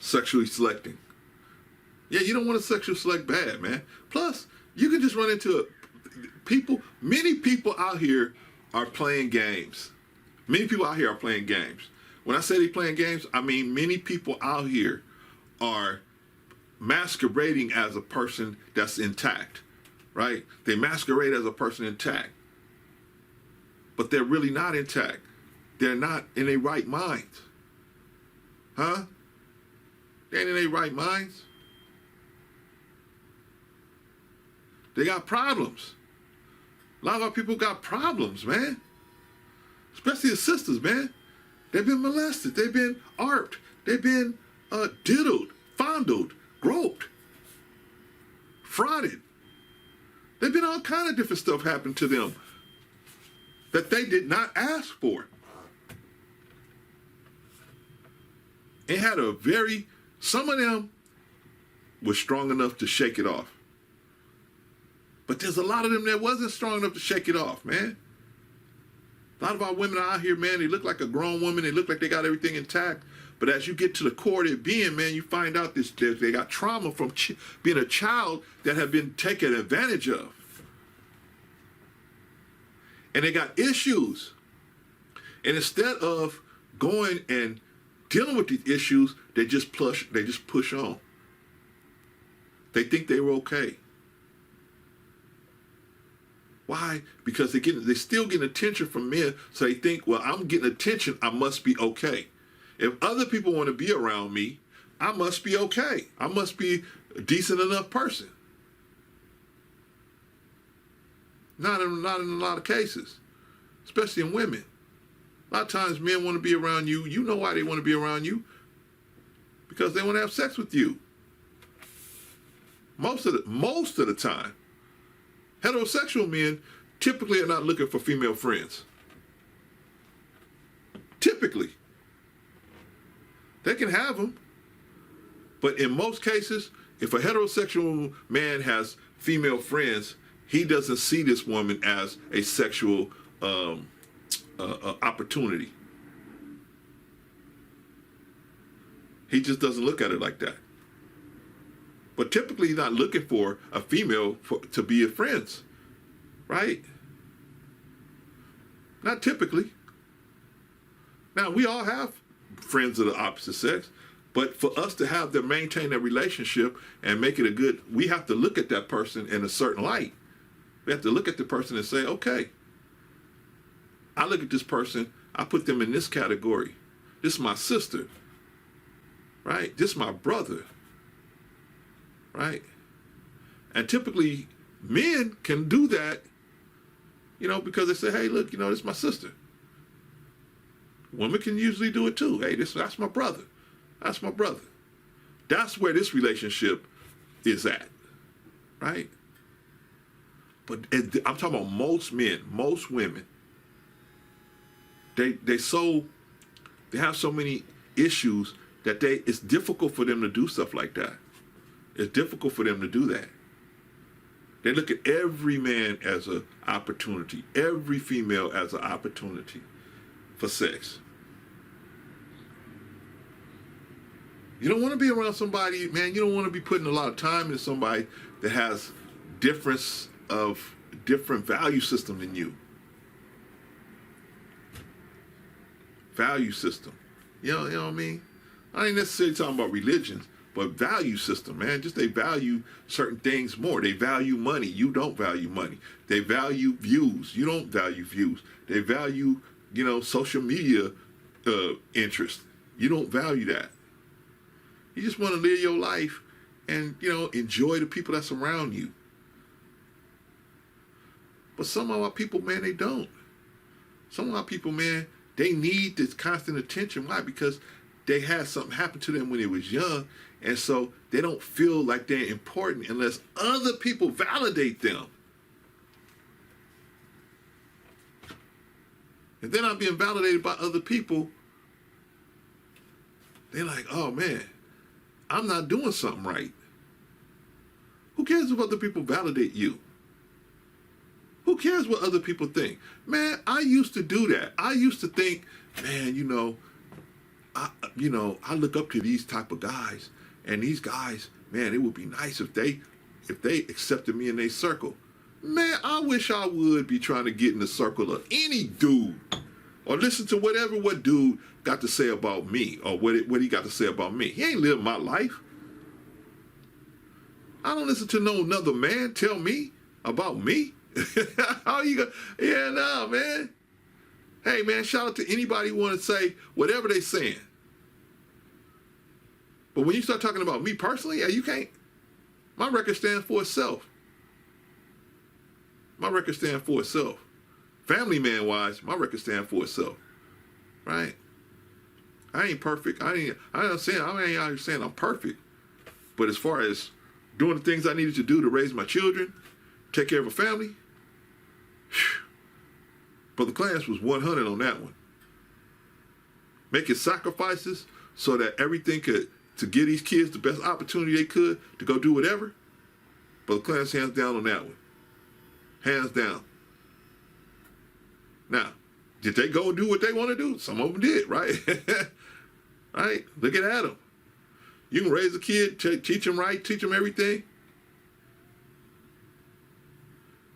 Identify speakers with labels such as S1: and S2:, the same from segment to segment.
S1: sexually selecting. Yeah, you don't want to sexually select bad, man. Plus, you can just run into people. Many people out here are playing games. Many people out here are playing games. When I say they're playing games, I mean many people out here are masquerading as a person that's intact, right? They masquerade as a person intact, but they're really not intact. They're not in their right minds. Huh? They ain't in their right minds. They got problems. A lot of our people got problems, man. Especially the sisters, man. They've been molested. They've been arped. They've been diddled, fondled, groped, frauded. They've been all kind of different stuff happen to them that they did not ask for. It had some of them were strong enough to shake it off. But there's a lot of them that wasn't strong enough to shake it off, man. A lot of our women out here, man, they look like a grown woman. They look like they got everything intact. But as you get to the core of their being, man, you find out they got trauma from being a child that have been taken advantage of. And they got issues. And instead of going and dealing with these issues, they just push on. They think they were okay. Why? Because they still getting attention from men, so they think, well, I'm getting attention, I must be okay. If other people want to be around me, I must be okay. I must be a decent enough person. Not in a lot of cases, especially in women. A lot of times men want to be around you. You know why they want to be around you? Because they want to have sex with you. Most of the time. Heterosexual men typically are not looking for female friends. Typically. They can have them. But in most cases, if a heterosexual man has female friends, he doesn't see this woman as a sexual opportunity. He just doesn't look at it like that. But typically he's not looking for a female to be his friends, right? Not typically. Now, we all have friends of the opposite sex, but for us to have them maintain a relationship and make it we have to look at that person in a certain light. We have to look at the person and say, okay, I look at this person, I put them in this category. This is my sister, right? This is my brother. Right? And typically, men can do that, because they say, hey, look, this is my sister. Women can usually do it too. Hey, that's my brother. That's my brother. That's where this relationship is at. Right? But I'm talking about most men, most women. They have so many issues that it's difficult for them to do stuff like that. It's difficult for them to do that. They look at every man as an opportunity, every female as an opportunity for sex. You don't want to be around somebody, man, you don't want to be putting a lot of time into somebody that has different value system than you. Value system. You know what I mean? I ain't necessarily talking about religions. But value system, man, just they value certain things more. They value money. You don't value money. They value views. You don't value views. They value, social media interest. You don't value that. You just want to live your life and, enjoy the people that's around you. But some of our people, man, they don't. Some of our people, man, they need this constant attention. Why? Because they had something happen to them when they was young. And so they don't feel like they're important unless other people validate them. If they're not being validated by other people, they're like, oh man, I'm not doing something right. Who cares if other people validate you? Who cares what other people think? Man, I used to do that. I used to think, man, I look up to these type of guys, and these guys, man, it would be nice if they accepted me in their circle. Man, I wish I would be trying to get in the circle of any dude, or listen to what dude got to say about me, or what he got to say about me. He ain't lived my life. I don't listen to no another man tell me about me. How you go? Yeah, no, man. Hey, man, shout out to anybody who want to say whatever they saying. But when you start talking about me personally, yeah, you can't. My record stands for itself. My record stands for itself. Family man wise, my record stands for itself. Right? I ain't perfect. I ain't out here saying I'm perfect. But as far as doing the things I needed to do to raise my children, take care of a family, Brother Clarence was 100 on that one. Making sacrifices so that everything to give these kids the best opportunity they could to go do whatever. Brother Clarence hands down on that one. Hands down. Now, did they go and do what they want to do? Some of them did, right? Right? Look at Adam. You can raise a kid, teach him right, teach him everything.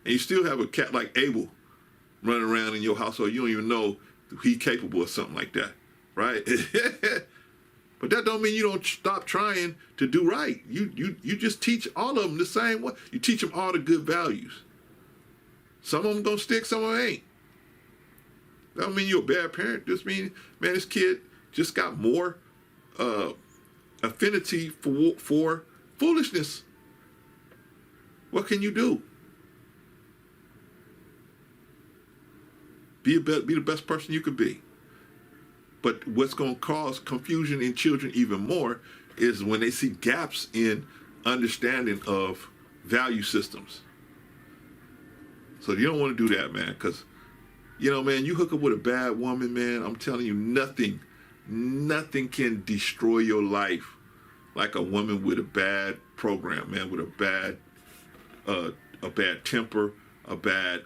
S1: And you still have a cat like Abel running around in your household. You don't even know he's capable of something like that, right? But that don't mean you don't stop trying to do right. You just teach all of them the same way. You teach them all the good values. Some of them gonna stick, some of them ain't. That don't mean you're a bad parent. Just mean, man, this kid just got more affinity for foolishness. What can you do? Be the best person you could be. But what's going to cause confusion in children even more is when they see gaps in understanding of value systems. So you don't want to do that, man, because, man, you hook up with a bad woman, man, I'm telling you, nothing can destroy your life like a woman with a bad program, man, with a bad temper, a bad,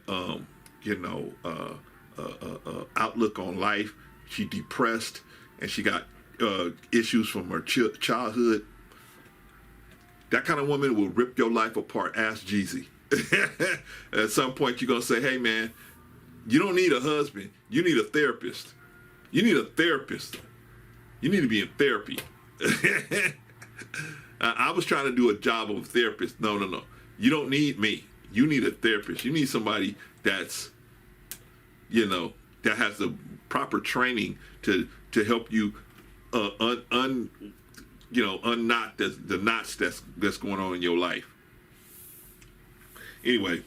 S1: outlook on life. She depressed, and she got issues from her childhood. That kind of woman will rip your life apart. Ask Jeezy. At some point, you're going to say, hey, man, you don't need a husband. You need a therapist. You need a therapist. You need to be in therapy. I was trying to do a job of a therapist. No. You don't need me. You need a therapist. You need somebody that's, that has the proper training to help you unknot the knots that's going on in your life. Anyway,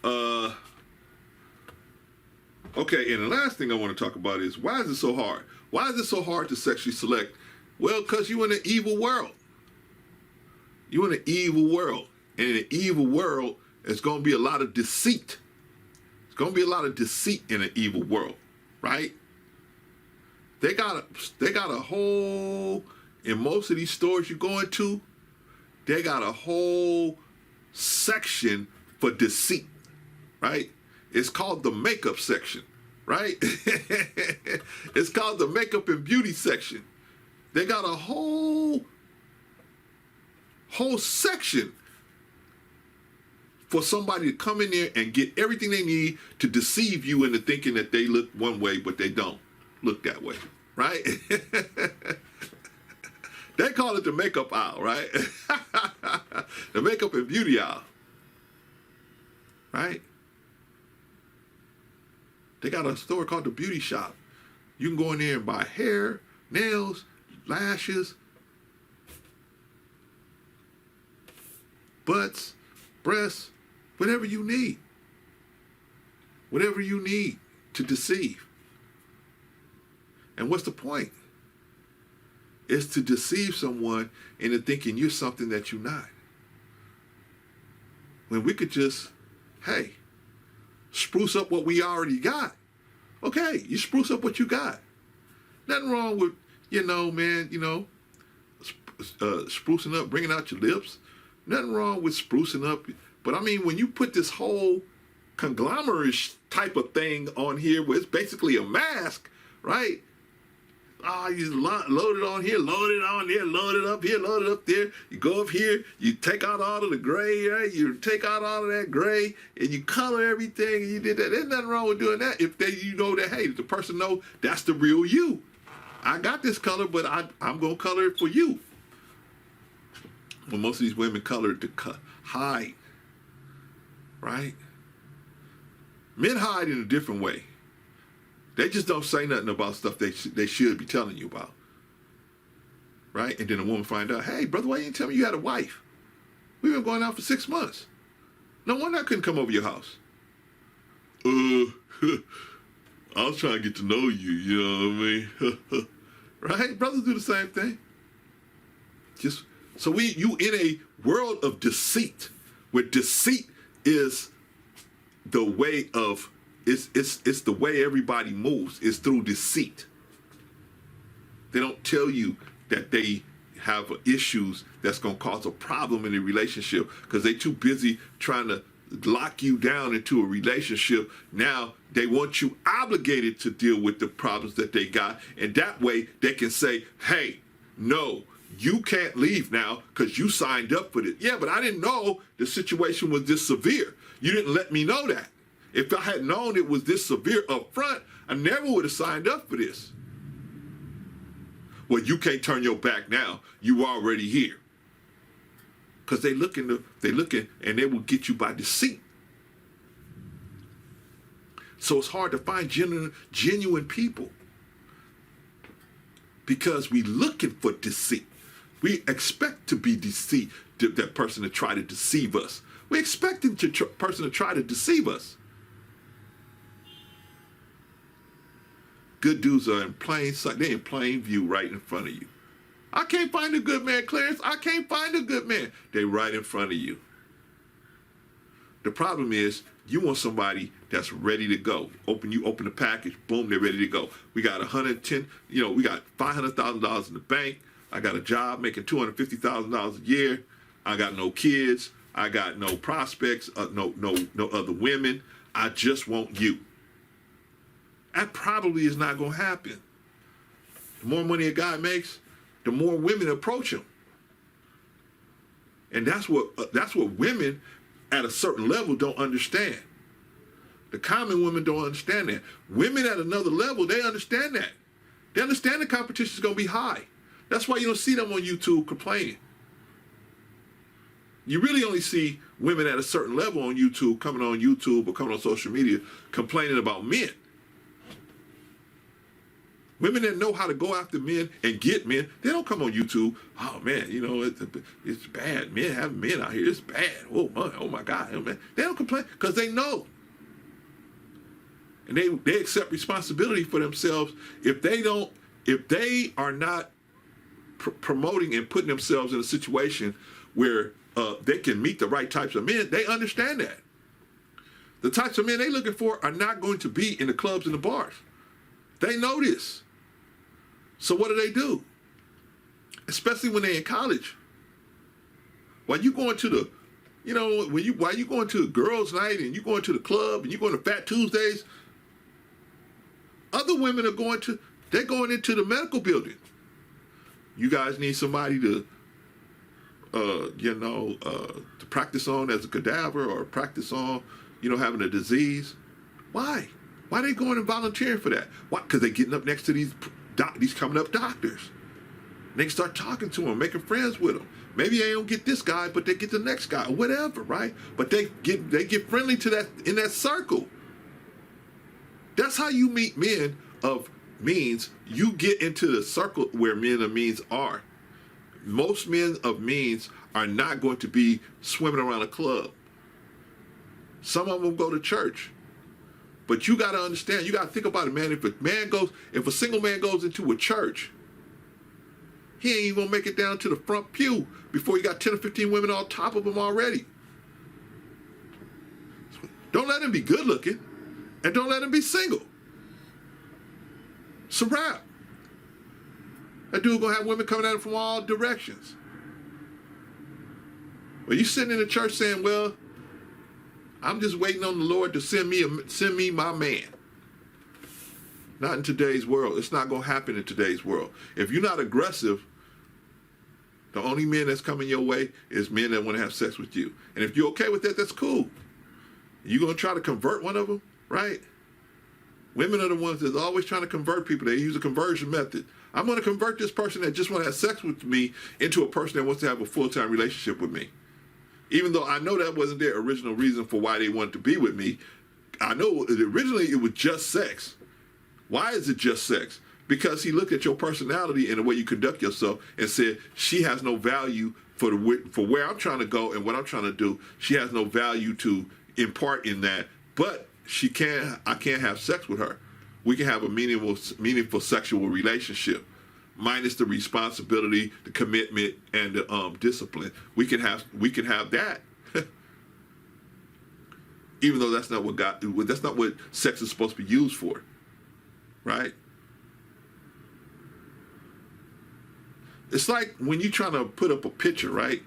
S1: okay, and the last thing I want to talk about is, why is it so hard? Why is it so hard to sexually select? Well, because you're in an evil world. You're in an evil world. And in an evil world, there's going to be a lot of deceit. There's going to be a lot of deceit in an evil world, right? They got a whole, in most of these stores you're going to, they got a whole section for deceit, right? It's called the makeup section, right? It's called the makeup and beauty section. They got a whole section for somebody to come in there and get everything they need to deceive you into thinking that they look one way, but they don't look that way, right? They call it the makeup aisle, right? The makeup and beauty aisle, right? They got a store called the Beauty Shop. You can go in there and buy hair, nails, lashes, butts, breasts, whatever you need. Whatever you need to deceive. And what's the point? It's to deceive someone into thinking you're something that you're not. When we could just, hey, spruce up what we already got. Okay, you spruce up what you got. Nothing wrong with, sprucing up, bringing out your lips. Nothing wrong with sprucing up. But I mean, when you put this whole conglomerate type of thing on here where it's basically a mask, right? Oh, you load it on here, load it on there, load it up here, load it up there. You go up here, you take out all of the gray, right? You take out all of that gray, and you color everything, and you did that. There's nothing wrong with doing that if you know that, hey, the person know that's the real you. I got this color, but I'm going to color it for you. Well, most of these women color it to hide, right? Men hide in a different way. They just don't say nothing about stuff they should be telling you about, right? And then a woman find out, hey, brother, why you didn't tell me you had a wife? We've been going out for 6 months. No wonder I couldn't come over your house. I was trying to get to know you, you know what I mean? Right? Brothers do the same thing. You in a world of deceit, where deceit is the way of, it's the way everybody moves, is through deceit. They don't tell you that they have issues that's going to cause a problem in the relationship because they're too busy trying to lock you down into a relationship. Now they want you obligated to deal with the problems that they got, and that way they can say, hey, no, you can't leave now because you signed up for this. Yeah, but I didn't know the situation was this severe. You didn't let me know that. If I had known it was this severe up front, I never would have signed up for this. Well, you can't turn your back now. You already here. Because they looking and they will get you by deceit. So it's hard to find genuine people because we looking for deceit. We expect to be deceived, that person to try to deceive us. We expect the person to try to deceive us. Good dudes are in plain sight. They're in plain view right in front of you. I can't find a good man, Clarence. I can't find a good man. They're right in front of you. The problem is you want somebody that's ready to go. You open the package, boom, they're ready to go. We got we got $500,000 in the bank. I got a job making $250,000 a year. I got no kids. I got no prospects, no other women. I just want you. That probably is not going to happen. The more money a guy makes, the more women approach him. And that's what women at a certain level don't understand. The common women don't understand that. Women at another level, they understand that. They understand the competition is going to be high. That's why you don't see them on YouTube complaining. You really only see women at a certain level on YouTube, coming on YouTube or coming on social media, complaining about men. Women that know how to go after men and get men, they don't come on YouTube. Oh man, it's bad. Men having men out here, it's bad. Oh my God, man. They don't complain because they know. And they accept responsibility for themselves. If they are not promoting and putting themselves in a situation where they can meet the right types of men, they understand that. The types of men they're looking for are not going to be in the clubs and the bars. They know this. So what do? Especially when they're in college. While you going to the, while you going to a girls' night and you going to the club and you going to Fat Tuesdays, other women they're going into the medical building. You guys need somebody to practice on as a cadaver or practice on, having a disease. Why? Why are they going and volunteering for that? Why? Because they're getting up next to these coming up doctors. And they can start talking to them, making friends with them. Maybe they don't get this guy, but they get the next guy, or whatever, right? But they get friendly to that in that circle. That's how you meet men of means. You get into the circle where men of means are. Most men of means are not going to be swimming around a club. Some of them go to church. But you got to understand, you got to think about it, man. If a single man goes into a church, he ain't even going to make it down to the front pew before he got 10 or 15 women on top of him already. Don't let him be good looking, and don't let him be single. It's a wrap. That dude going to have women coming at him from all directions. Well, you sitting in the church saying, well, I'm just waiting on the Lord to send me my man. Not in today's world. It's not going to happen in today's world. If you're not aggressive, the only men that's coming your way is men that want to have sex with you. And if you're okay with that, that's cool. You're going to try to convert one of them, right? Women are the ones that's always trying to convert people. They use a conversion method. I'm going to convert this person that just want to have sex with me into a person that wants to have a full-time relationship with me. Even though I know that wasn't their original reason for why they wanted to be with me. I know originally it was just sex. Why is it just sex? Because he looked at your personality and the way you conduct yourself and said, she has no value for where I'm trying to go and what I'm trying to do. She has no value to impart in that, but I can't have sex with her. We can have a meaningful sexual relationship, minus the responsibility, the commitment, and the discipline. We can have that. Even though that's not what sex is supposed to be used for, right? It's like when you're trying to put up a picture, right?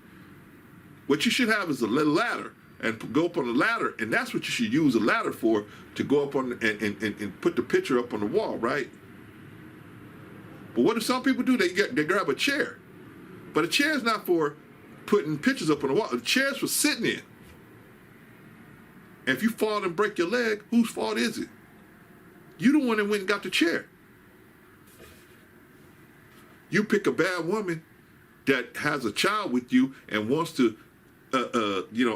S1: What you should have is a little ladder and go up on the ladder, and that's what you should use a ladder for, to go up on and put the picture up on the wall, right? But what do some people do? They grab a chair. But a chair is not for putting pictures up on the wall. The chair is for sitting in. And if you fall and break your leg, whose fault is it? You the one that went and got the chair. You pick a bad woman that has a child with you and wants to,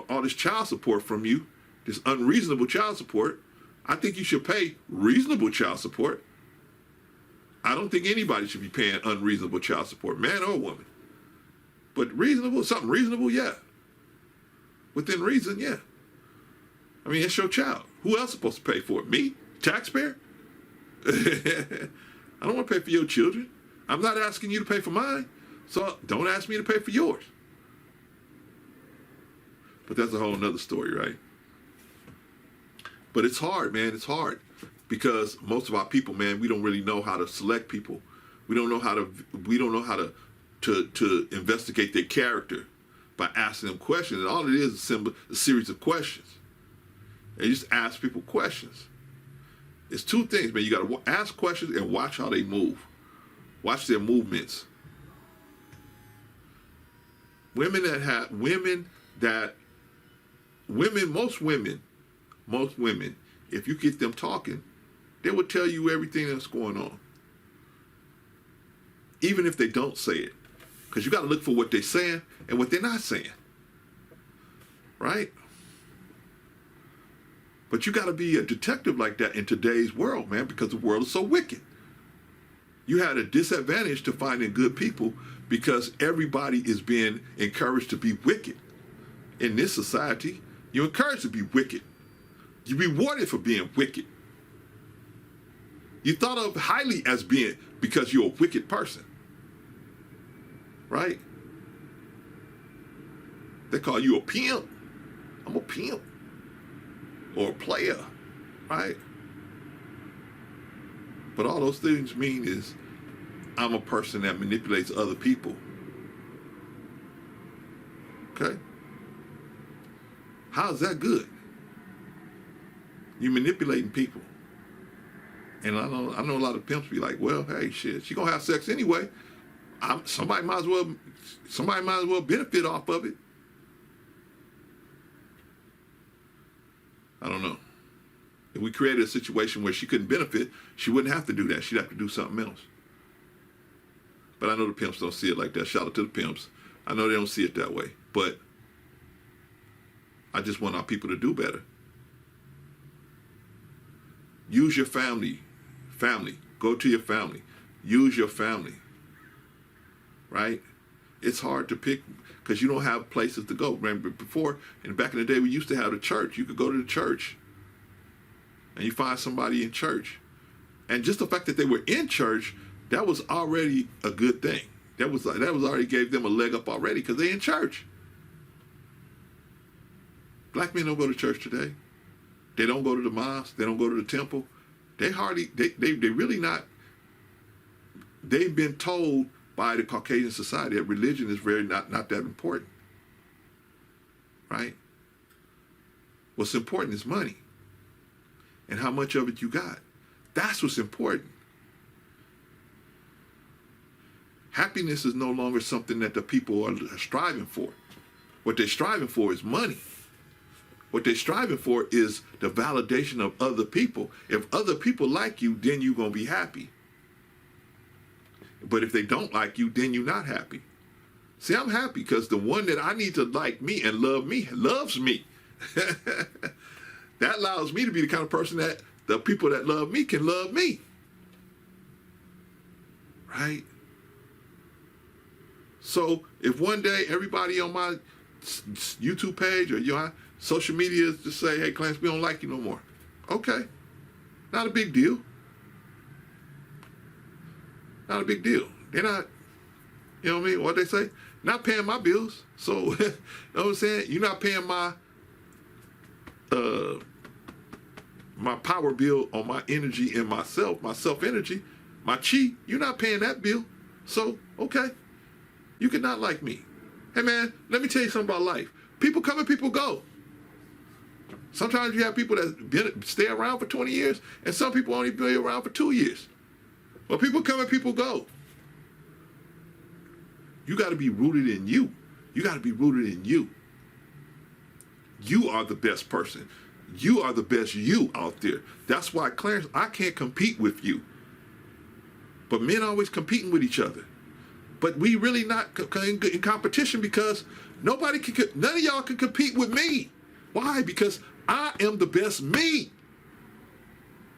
S1: all this child support from you, this unreasonable child support. I think you should pay reasonable child support. I don't think anybody should be paying unreasonable child support, man or woman. But something reasonable, yeah. Within reason, yeah. I mean, it's your child. Who else is supposed to pay for it? Me? Taxpayer? I don't want to pay for your children. I'm not asking you to pay for mine, so don't ask me to pay for yours. But that's a whole nother story, right? But it's hard, man. It's hard because most of our people, man, we don't really know how to select people. We don't know how to investigate their character by asking them questions. And all it is a series of questions. And you just ask people questions. It's two things, man. You got to ask questions and watch how they move. Watch their movements. Most women, if you get them talking, they will tell you everything that's going on. Even if they don't say it. Because you got to look for what they're saying and what they're not saying. Right? But you got to be a detective like that in today's world, man, because the world is so wicked. You had a disadvantage to finding good people because everybody is being encouraged to be wicked. In this society, you're encouraged to be wicked. You're rewarded for being wicked. You're thought of highly as being because you're a wicked person. Right? They call you a pimp. I'm a pimp. Or a player. Right? But all those things mean is I'm a person that manipulates other people. Okay? How's that good? You manipulating people. And I know a lot of pimps be like, well, hey, shit, she gonna have sex anyway. Somebody might as well benefit off of it. I don't know. If we created a situation where she couldn't benefit, she wouldn't have to do that. She'd have to do something else. But I know the pimps don't see it like that. Shout out to the pimps. I know they don't see it that way. But I just want our people to do better. Use your family. Go to your family. Use your family. Right? It's hard to pick because you don't have places to go. Remember before, back in the day, we used to have a church. You could go to the church. And you find somebody in church. And just the fact that they were in church, that was already a good thing. That was already gave them a leg up already because they're in church. Black men don't go to church today. They don't go to the mosque. They don't go to the temple. They really not. They've been told by the Caucasian society that religion is not that important. Right? What's important is money. And how much of it you got. That's what's important. Happiness is no longer something that the people are striving for. What they're striving for is money. What they're striving for is the validation of other people. If other people like you, then you're going to be happy. But if they don't like you, then you're not happy. See, I'm happy because the one that I need to like me and love me loves me. That allows me to be the kind of person that the people that love me can love me. Right? So if one day everybody on my YouTube page or your social media just say, hey, Clarence, we don't like you no more. Okay. Not a big deal. Not a big deal. They're not, you know what I mean? What they say? Not paying my bills. So, you know what I'm saying? You're not paying my power bill on my energy and myself, my self-energy, my chi. You're not paying that bill. So, okay. You cannot like me. Hey, man, let me tell you something about life. People come and people go. Sometimes you have people that stay around for 20 years, and some people only be around for 2 years. But people come and people go. You got to be rooted in you. You got to be rooted in you. You are the best person. You are the best you out there. That's why, Clarence, I can't compete with you. But men are always competing with each other. But we really not in competition because none of y'all can compete with me. Why? Because I am the best me.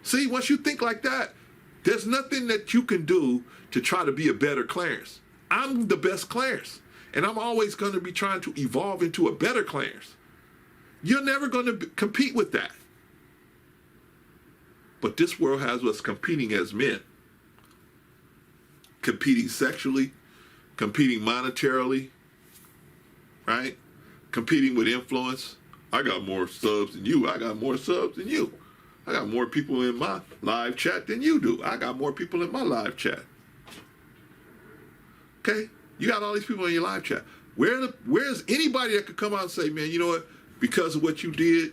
S1: See, once you think like that, there's nothing that you can do to try to be a better Clarence. I'm the best Clarence. And I'm always going to be trying to evolve into a better Clarence. You're never going to compete with that. But this world has us competing as men. Competing sexually, competing monetarily, right? Competing with influence. I got more subs than you. I got more subs than you. I got more people in my live chat than you do. I got more people in my live chat. Okay? You got all these people in your live chat. Where's anybody that could come out and say, man, you know what? Because of what you did,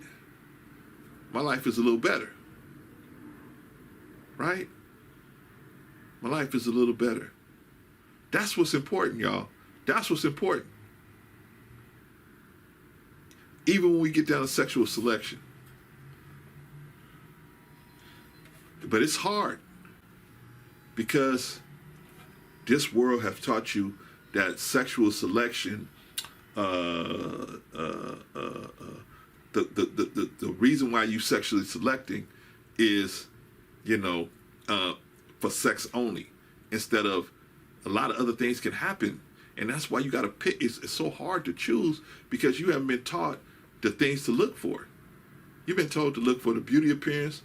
S1: my life is a little better. Right? My life is a little better. That's what's important, y'all. That's what's important. Even when we get down to sexual selection. But it's hard because this world has taught you that sexual selection, the reason why you sexually selecting is, for sex only, instead of a lot of other things can happen. And that's why you got to pick. It's so hard to choose because you haven't been taught the things to look for. You've been told to look for the beauty appearance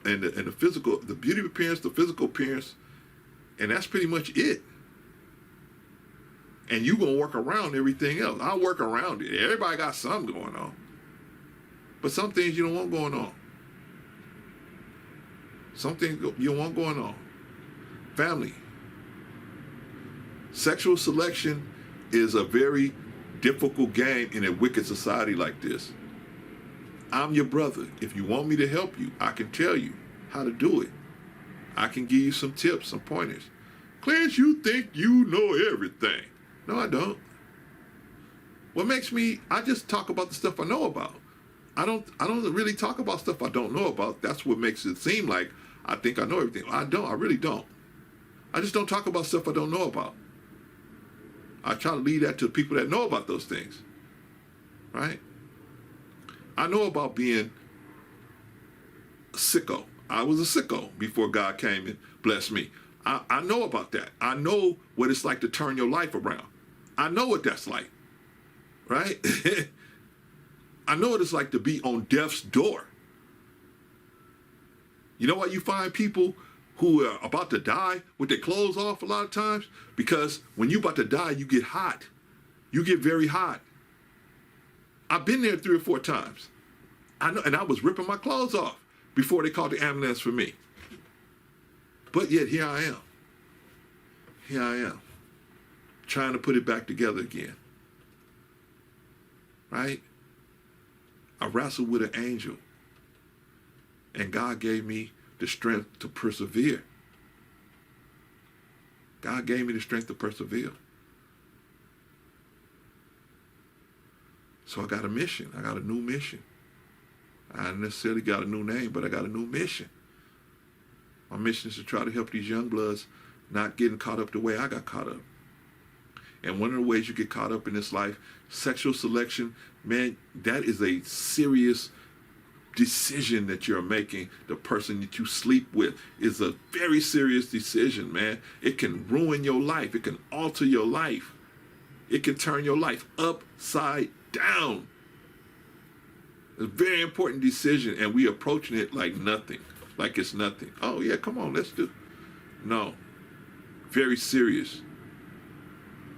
S1: and the physical, the beauty appearance, the physical appearance, and that's pretty much it. And you gonna work around everything else. I'll work around it. Everybody got something going on, but some things you don't want going on. Some things you don't want going on. Family. Sexual selection is a very difficult game in a wicked society like this. I'm your brother. If you want me to help you, I can tell you how to do it. I can give you some tips, some pointers. Clarence, you think you know everything. No, I don't. What makes me, I just talk about the stuff I know about. I don't really talk about stuff I don't know about. That's what makes it seem like I think I know everything. I don't, I really don't. I just don't talk about stuff I don't know about. I try to leave that to people that know about those things, right? I know about being a sicko. I was a sicko before God came and blessed me. I know about that. I know what it's like to turn your life around. I know what that's like, right? I know what it's like to be on death's door. You know why you find people who are about to die with their clothes off a lot of times? Because when you're about to die, you get hot. You get very hot. I've been there 3 or 4 times. I know, and I was ripping my clothes off before they called the ambulance for me. But yet here I am. Here I am. Trying to put it back together again. Right? I wrestled with an angel. And God gave me the strength to persevere. God gave me the strength to persevere. So I got a mission. I got a new mission. I haven't necessarily got a new name, but I got a new mission. My mission is to try to help these young bloods not getting caught up the way I got caught up. And one of the ways you get caught up in this life, sexual selection, man, that is a serious decision that you're making. The person that you sleep with is a very serious decision, man. It can ruin your life. It can alter your life. It can turn your life upside down. It's a very important decision, and we approaching it like nothing, like it's nothing. Oh yeah, come on, let's do. No, very serious.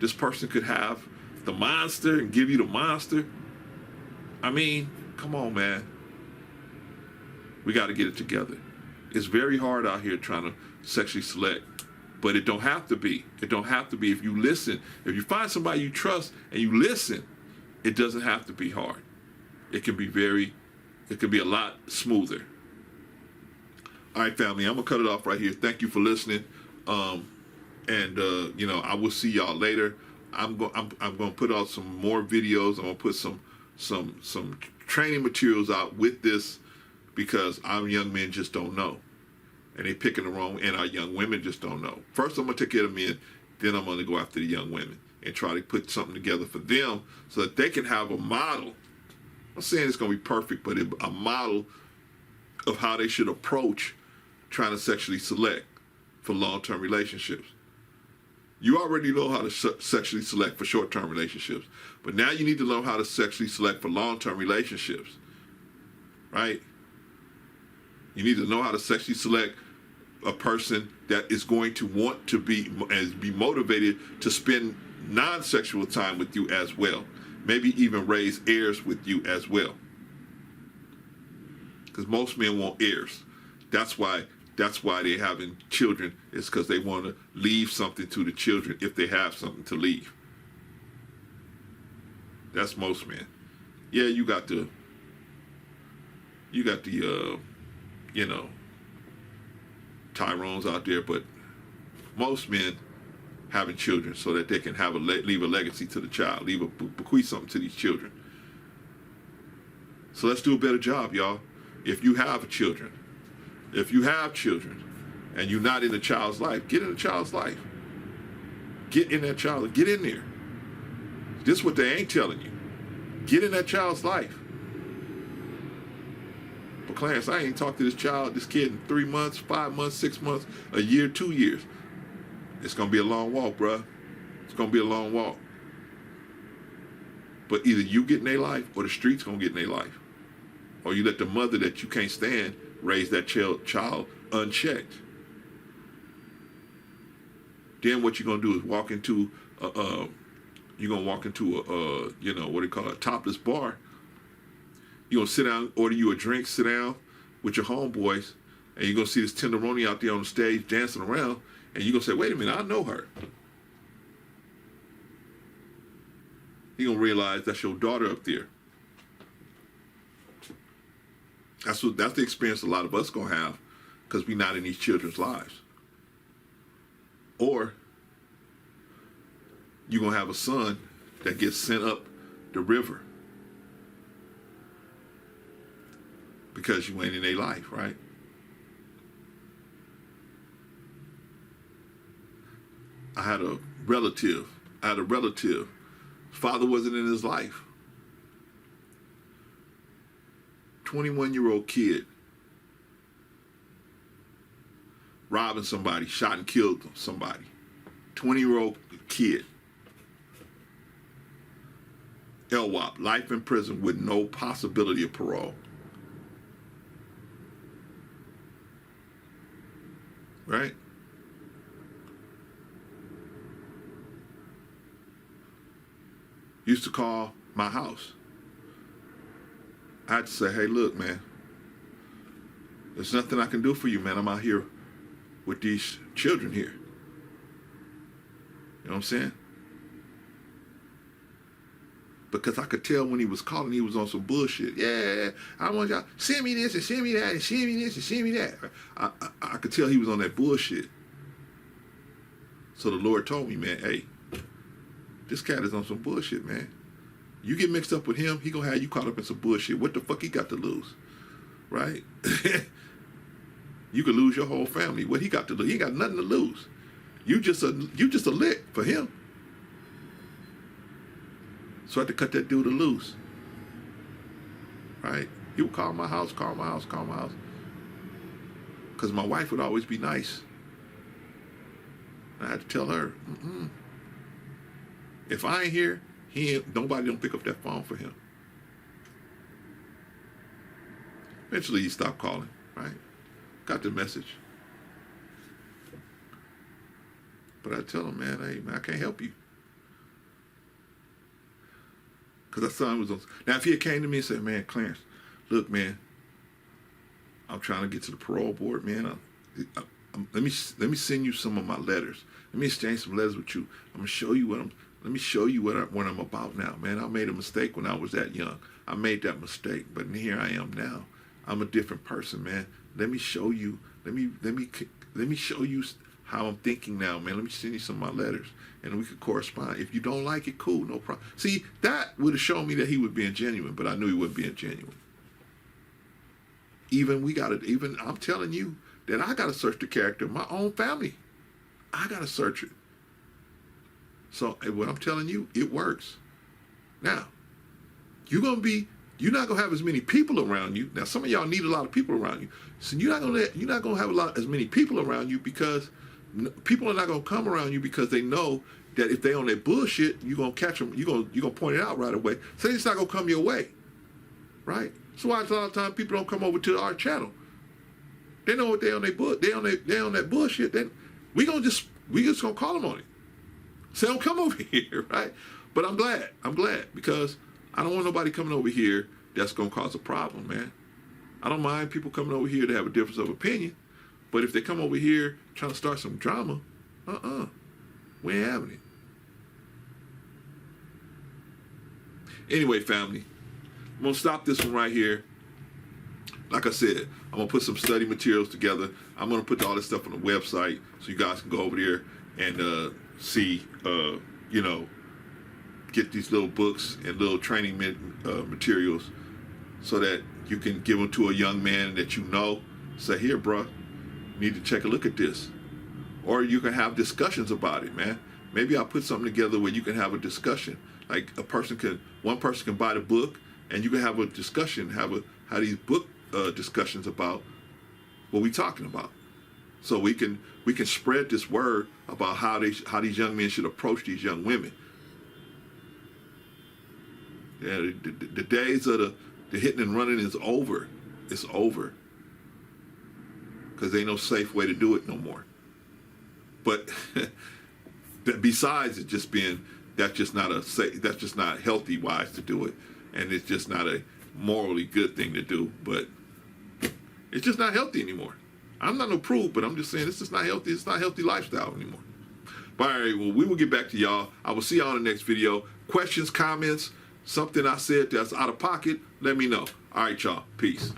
S1: This person could have the monster and give you the monster. I mean, come on, man. We got to get it together. It's very hard out here trying to sexually select, but it don't have to be. It don't have to be. If you listen, if you find somebody you trust and you listen, it doesn't have to be hard. It can be a lot smoother. All right, family, I'm gonna cut it off right here. Thank you for listening. You know, I will see y'all later. I'm gonna put out some more videos. I'm gonna put some training materials out with this, because our young men just don't know, and they picking the wrong, and our young women just don't know. First, I'm gonna take care of men, then I'm gonna go after the young women and try to put something together for them so that they can have a model. I'm not saying it's gonna be perfect, but a model of how they should approach trying to sexually select for long-term relationships. You already know how to sexually select for short-term relationships, but now you need to learn how to sexually select for long-term relationships, right? You need to know how to sexually select a person that is going to want to be motivated to spend non-sexual time with you as well. Maybe even raise heirs with you as well. Because most men want heirs. That's why they're having children, is because they want to leave something to the children if they have something to leave. That's most men. Yeah, you got the you know, Tyrones out there, but most men having children so that they can have leave a legacy to the child, bequeath something to these children. So let's do a better job, y'all. If you have children, and you're not in the child's life, get in the child's life. Get in that child. Get in there. This is what they ain't telling you. Get in that child's life. But Clarence, I ain't talked to this kid in 3 months, 5 months, 6 months, a year, 2 years. It's going to be a long walk, bruh. It's going to be a long walk. But either you get in their life or the street's going to get in their life. Or you let the mother that you can't stand raise that child unchecked. Then what you're going to do is walk into a topless bar. You're going to sit down, order you a drink, sit down with your homeboys, and you're going to see this tenderoni out there on the stage dancing around, and you're going to say, wait a minute, I know her. You're going to realize that's your daughter up there. That's the experience a lot of us going to have, because we're not in these children's lives. Or you're going to have a son that gets sent up the river because you ain't in their life, right? I had a relative. Father wasn't in his life. 21-year-old kid robbing somebody, shot and killed somebody. 20-year-old kid. LWOP, life in prison with no possibility of parole. Right? Used to call my house. I had to say, hey, look, man, there's nothing I can do for you, man. I'm out here with these children here. You know what I'm saying? Because I could tell when he was calling, he was on some bullshit. Yeah, I want y'all, send me this and send me that and send me this and send me that. I could tell he was on that bullshit. So the Lord told me, man, hey, this cat is on some bullshit, man. You get mixed up with him, he gonna have you caught up in some bullshit. What the fuck he got to lose, right? You could lose your whole family. What he got to lose? He ain't got nothing to lose. You just a lick for him. So I had to cut that dude loose, right? He would call my house, because my wife would always be nice. I had to tell her, if I ain't here, nobody don't pick up that phone for him. Eventually he stopped calling, right? Got the message. But I tell him, man, hey, man, I can't help you. Because that son was on. Now, if he had came to me and said, man, Clarence, look, man, I'm trying to get to the parole board, man. Let me send you some of my letters. Let me exchange some letters with you. I'm gonna show you let me show you what I'm about now, man. I made a mistake when I was that young. I made that mistake, but here I am now. I'm a different person, man. Let me show you. Let me show you how I'm thinking now, man. Let me send you some of my letters, and we could correspond. If you don't like it, cool, no problem. See, that would have shown me that he was being genuine, but I knew he wasn't being genuine. I'm telling you that I gotta search the character of my own family. I gotta search it. So what I'm telling you, it works. Now, you're not gonna have as many people around you. Now, some of y'all need a lot of people around you. So you're not gonna have as many people around you, because people are not gonna come around you because they know that if they on that bullshit, you're gonna catch them. You're gonna point it out right away. So it's not gonna come your way, right? So why a lot of times people don't come over to our channel. They know what they on their they on that bullshit. Then we just gonna call them on it. Say, don't come over here, right? But I'm glad because I don't want nobody coming over here that's gonna cause a problem, man. I don't mind people coming over here to have a difference of opinion, but if they come over here trying to start some drama, we ain't having it. Anyway, family, I'm gonna stop this one right here. Like I said, I'm gonna put some study materials together. I'm gonna put all this stuff on the website so you guys can go over there and see, get these little books and little training materials so that you can give them to a young man that you know. Say, here, bro, you need to take a look at this. Or you can have discussions about it, man. Maybe I'll put something together where you can have a discussion. Like one person can buy the book and you can have a discussion, have these book discussions about what we're talking about. So we can spread this word about how these young men should approach these young women. Yeah, the days of the hitting and running is over. It's over. Because ain't no safe way to do it no more. But besides it just being, that's just not healthy wise to do it, and it's just not a morally good thing to do. But it's just not healthy anymore. I'm not no prude, but I'm just saying this is not healthy. It's not a healthy lifestyle anymore. But all right, well, we will get back to y'all. I will see y'all in the next video. Questions, comments, something I said that's out of pocket, let me know. All right, y'all. Peace.